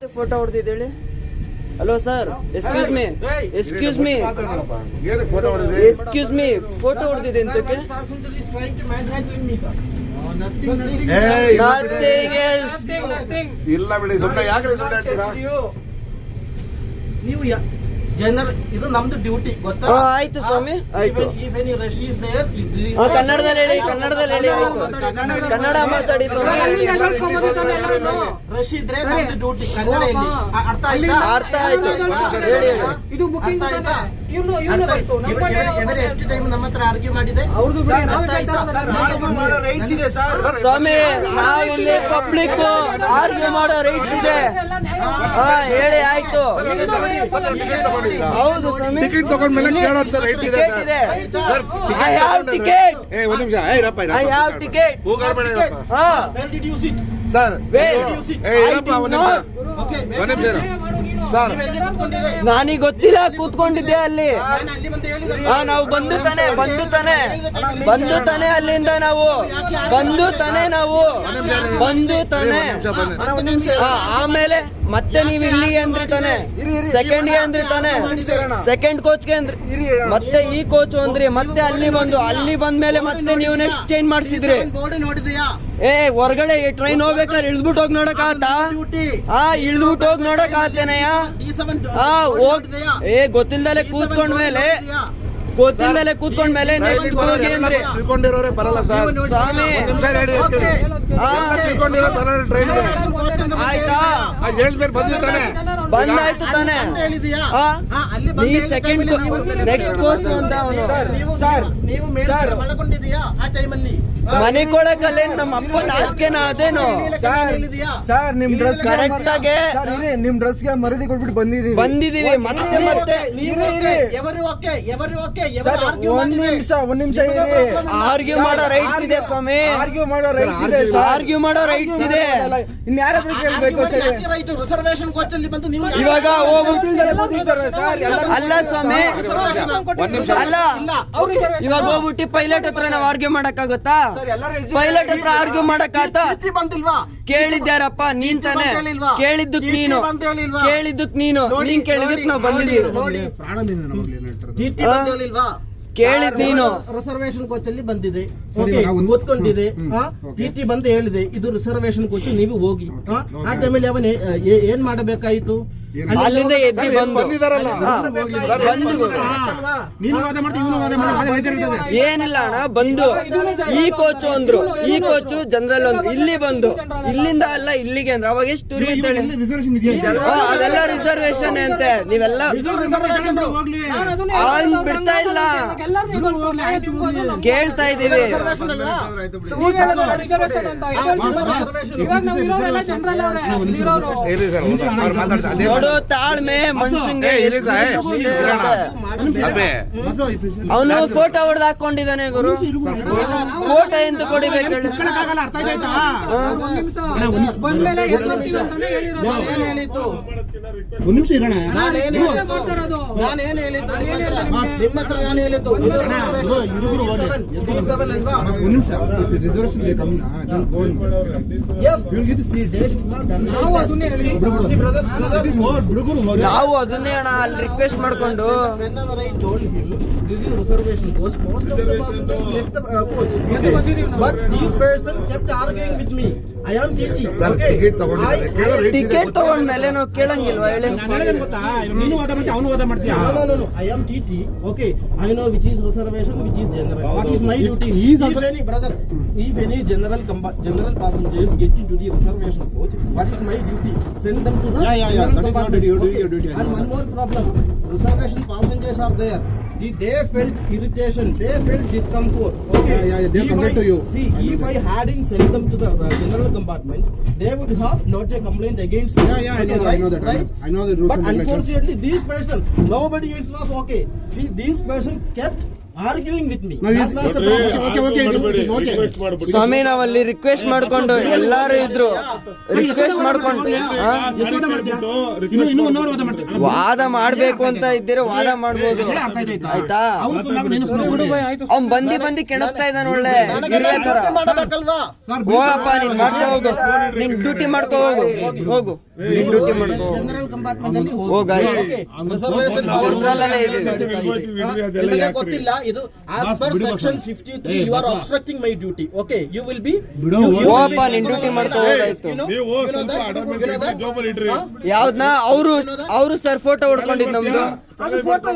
Photo ಹೊಡೆದಿದ್ದು ಹೇಳಿ. Hello sir, excuse me photo ಹೊಡೆದಿದೆ ಅಂತಕ್ಕೆ. ಇಲ್ಲ ಬಿಡಿ, ಸುಮ್ಮನೆ ಯಾಕೆ ಸುಮ್ಮನೆ ಹೇಳ್ತೀರಾ? ನೀವು ಜನರಲ್ ಇದು ನಮ್ದು ಡ್ಯೂಟಿ ಗೊತ್ತಾ? ಆಯ್ತು ಸ್ವಾಮಿ, ಆಯ್ತು. ಕನ್ನಡದಲ್ಲಿ ಹೇಳಿ, ಆಯ್ತು. ಕನ್ನಡ ಮಾತಾಡಿ ಸ್ವಾಮಿ. ರಶ್ ಇದ್ರೆ ನಮ್ದು ಡ್ಯೂಟಿ ಕನ್ನಡ ಹೇಳಿ. ಅರ್ಥ ಆಯ್ತು, ಹೇಳಿ. ಎವರಿ ಎಷ್ಟು ಟೈಮ್ ನಮ್ಮ ಹತ್ರ ಆರ್ಗ್ಯೂ ಮಾಡಿದೆ. ಸ್ವಾಮಿ, ನಾವಿಲ್ಲಿ ಪಬ್ಲಿಕ್ ಆರ್ಗ್ಯೂ ಮಾಡೋ ರೈಟ್ಸ್ ಇದೆ. ಹೇಳಿ, ಆಯ್ತು. ಹೌದು ಸ್ವಾಮಿ, ಟಿಕೆಟ್ ತಗೊಂಡ್ಮೇಲೆ ಕೇಳೋಂತ ರೈಟ್ ಇದೆ ಸರ್. I have ticket. ಒಂದ್ ನಿಮಿಷ, ಐ ಹ್ಯಾವ್ ಟಿಕೆಟ್. ಸರ್ ಇರಪ್ಪ, ಒಂದ್ ನಿಮಿಷ ಸರ್. ನನಗೆ ಗೊತ್ತಿಲ್ಲ, ಕೂತ್ಕೊಂಡಿದ್ದೆ ಅಲ್ಲಿ. ನಾವು ಬಂದು ತಾನೆ ಅಲ್ಲಿಂದ ನಾವು ಆಮೇಲೆ ಮತ್ತೆ ನೀವ್ ಇಲ್ಲಿಗೆ ಅಂದ್ರಿ ತಾನೆ, ಸೆಕೆಂಡ್ಗೆ ಅಂದ್ರಿ ತಾನೆ, ಸೆಕೆಂಡ್ ಕೋಚ್ಗೆ ಅಂದ್ರಿ, ಮತ್ತೆ ಈ ಕೋಚ್ ಅಂದ್ರಿ, ಮತ್ತೆ ಅಲ್ಲಿ ಬಂದ್ಮೇಲೆ ಮತ್ತೆ ನೀವು ನೆಕ್ಸ್ಟ್ ಚೇಂಜ್ ಮಾಡ್ಸಿದ್ರಿ. ಹೊರಗಡೆ ಟ್ರೈನ್ ಹೋಗ್ಬೇಕಾದ್ರೆ ಇಳ್ದ್ಬಿಟ್ಟು ಹೋಗಿ ನೋಡಕ್ ಆತಾ? ಇಳ್ದ್ಬಿಟ್ಟು ಹೋಗಿ ನೋಡಕ್ ಆತೇನಯ್ಯ? ಗೊತ್ತಿಲ್ದಲೆ ಕೂತ್ಕೊಂಡ್ಮೇಲೆ ನೆಕ್ಸ್ಟ್ ಹೋಗಿ ಅಂದ್ರೆ ತಿಳ್ಕೊಂಡಿರೋರೆ ಬರಲ್ಲ ಸರ್. ಸ್ವಾಮಿ, ತಿಳ್ಕೊಂಡಿರೋ ಬರಲ್ಲ ಟ್ರೈನ್. ಆಯ್ತಾ? ಹೇಳ್ಮೇಲೆ ಬಂದಾಯ್ತು ತಾನೆ. ಈ ಸೆಕೆಂಡ್ ನೆಕ್ಸ್ಟ್ ಕೋಚ್ ಅಂತ ಮನೆ ಕೊಡಕಲ್ಲೇ ನಮ್ಮ ಅಪ್ಪನ ಆಸ್ಕೆನ ಅದೇನು ಸರ್? ನಿಮ್ ಡ್ರೆಸ್ ಕರೆಕ್ಟ್ ಆಗಿ ನಿಮ್ ಡ್ರೆಸ್ ಗೆ ಮರದಿ ಕೊಟ್ಬಿಟ್ಟು ಬಂದಿದೀವಿ. ಮತ್ತೆ ಒಂದ್ ನಿಮಿಷ ಆರ್ಗ್ಯೂ ಮಾಡೋ ರೈಟ್ಸ್ ಇದೆ ಸ್ವಾಮಿ. ಆರ್ಗ್ಯೂ ಮಾಡೋ ರೈಟ್ಸ್ ಇದೆ. ಇನ್ಯಾರಾದ್ರೂ ಕೇಳ್ಬೇಕು ಸರ್. ರಿಸರ್ವೇಶನ್ ಕೋಚ್ ಅಲ್ಲಿ ಬಂದು ನೀವು ಇವಾಗ ಹೋಗ್ಬಿಟ್ಟಿದ್ದಾರೆ ಸರ್. ಅಲ್ಲ ಸ್ವಾಮಿ, ಅಲ್ಲ ಇವಾಗ ಹೋಗ್ಬಿಟ್ಟು ಪೈಲಟ್ ಹತ್ರ ನಾವ್ ಆರ್ಗ್ಯೂ ಮಾಡಕ್ಕಾಗತ್ತಾ? ಪೈಲಟ್ ಹತ್ರ ಆರ್ಗ್ಯೂ ಮಾಡಕ್ಕಾಗತ್ತಾ? ಬಂದಿಲ್ವಾ? ಕೇಳಿದ್ಯಾರಪ್ಪ? ನೀನ್ ತಾನೆ ಕೇಳಿದ್ದಕ್ ನೀನು ಕೇಳಿದ್ದಕ್ ನಾವ್ ಬಂದಿದೀವಿ. ಕೇಳಿದ್ ನೀನು ರಿಸರ್ವೇಶನ್ ಕೋಚ್ ಅಲ್ಲಿ ಬಂದಿದೆ, ಓದ್ಕೊಂಡಿದೆ. ಟಿ ಬಂದು ಹೇಳಿದೆ ಇದು ರಿಸರ್ವೇಶನ್ ಕೋಚ್, ನೀವು ಹೋಗಿ. ಆ ಟೈಮಲ್ಲಿ ಅವನ್ ಏನ್ ಮಾಡಬೇಕಾಯ್ತು? ಅಲ್ಲಿಂದ ಎದ್ದು ಬಂದಿದಾರಲ್ಲ. ಏನಿಲ್ಲ ಅಣ್ಣ, ಬಂದು ಈ ಕೋಚು ಅಂದ್ರು, ಈ ಕೋಚು ಜನರಲ್ ಅಂದ್ರು, ಇಲ್ಲಿ ಬಂದು ಇಲ್ಲಿಂದ ಅಲ್ಲ ಇಲ್ಲಿಗೆ ಅಂದ್ರೆ ಅವಾಗ ಎಷ್ಟು ಟೂರಿ ಅಂತ ಹೇಳಿ ಅದೆಲ್ಲ ರಿಸರ್ವೇಶನ್ ಅಂತೆ. ನೀವೆಲ್ಲ ಬಿಡ್ತಾ ಇಲ್ಲ, ಕೇಳ್ತಾ ಇದೀವಿ. ನೋಡು, ತಾಳ್ಮೆ ಮನುಷ್ಯಂಗೆ. ಅವನು ಫೋಟೋ ಹೊಡೆದು ಹಾಕೊಂಡಿದ್ದಾನೆ ಗುರು. ಫೋಟೋ ಎಂತ ಕೊಡಿಬೇಕು ಹೇಳಿ? ಒಂದ್ ನಿಮಿಷ ಇರೋಣ. ನಾನೇನ್ ಹೇಳಿದ್ದು ನಿಮ್ಮ ಹತ್ರ? ನಾನು ಹೇಳಿದ್ದು ರಿಸರ್ವೇಶನ್ ನಾವು ಅದನ್ನೇ ಅಣ್ಣ ಅಲ್ಲಿ ರಿಕ್ವೆಸ್ಟ್ ಮಾಡ್ಕೊಂಡು this is reservation coach. Most of the passengers left the coach. Okay. But this person kept arguing with me. I am TT. Okay. Ticket ತಗೊಂಡ್ಮೇಲೆ ನಾವು ಕೇಳಂಗಿಲ್ವಾ ಹೇಳಿ? ನೀನು ವಾದ ಮಾಡ್ತೀಯ, ಅವನು ವಾದ ಮಾಡ್ತೀಯ. No. I am TT. Okay. I know which is reservation, which is general. What is my duty? If any general passengers get into the reservation coach, what is my duty? Send them to the general compartment. Your duty. And one more problem. Reservation passengers are there. They felt irritation. They felt discomfort. Okay. They complain to you. See, if I hadn't sent them to the general compartment, they would have lodged a complaint against me. I know that. Right? I know the rules but and regulations. unfortunately, this person, nobody else was okay. See, this person kept arguing with me. Now he's- That was the problem. okay. ಸ್ವಾಮಿ ನಾವಲ್ಲಿ request ಮಾಡ್ಕೊಂಡು ಎಲ್ಲಾರು ಇದ್ರು request ಮಾಡ್ಕೊಂಡು ಹಾ? ಎಷ್ಟು ವಾದ ಮಾಡ್ತೀಯಾ? ಇನ್ನು 1 hour ವಾದ ಮಾಡ್ತೀಯಾ? ವಾದ ಮಾಡ್ಬೇಕು ಅಂತ ಇದ್ದೀರ ವಾದ ಮಾಡ್ಬೋದು ಅರ್ಥ ಆಯ್ತಾ? ಆಯ್ತಾ ಅವ್ನು ಸುಮ್ನಾಗು, ನೀನು ಸುಮ್ನಾಗು. ಅವ್ನ್ ಬಂದಿ ಕೆಣಕ್ತಾ ಇದ್ದಾನ ಒಳ್ಳೆ ಇರುವೆ ತರ ಹೋಗಪ್ಪ ನೀನ್ ಮಾಡ್ಕೊ ಹೋಗು ನಿನ್ ಡ್ಯೂಟಿ ಮಾಡ್ಕೊ ಹೋಗು ನಿನ್ ಡ್ಯೂಟಿ ಮಾಡ್ಕೊ ಜನರಲ್ ಕಂಪಾರ್ಟ್ಮೆಂಟ್ ಅಲ್ಲಿ ಹೋಗ ಜನರಲ್ ಅಲ್ಲೇ ಇದೆ ನಿಮಗೆ ಗೊತ್ತಿಲ್ಲ ಇದು as per section 53 you are obstructing my duty. Okay, you will be ಹೋಗಪ್ಪ ನಿನ್ ಡ್ಯೂಟಿ ಮಾಡ್ಕೊ ಹೋಗಾಯ್ತು ಯಾವ್ದನ್ನ ಅವರು ಸರ್ ಫೋಟೋ ಹೊಡ್ಕೊಂಡಿದ್ ನಮ್ದು ಅದು ಫೋಟೋ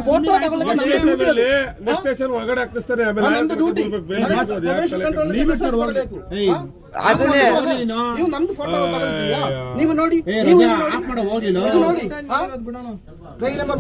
ಫೋಟೋ ಸ್ಟೇಷನ್ ಒಳಗಡೆ ಹಾಕಿಸ್ತಾನೆ ನಮ್ದು ಡ್ಯೂಟಿ ಅದನ್ನೇ ನೀವು ನಮ್ದು ಫೋಟೋ ತಗೊಳ್ತೀಯಾ? ನೀವು ನೋಡಿ, ಹೋಗ್ಲಿಲ್ಲ ಇದು ನೋಡಿ. Trail number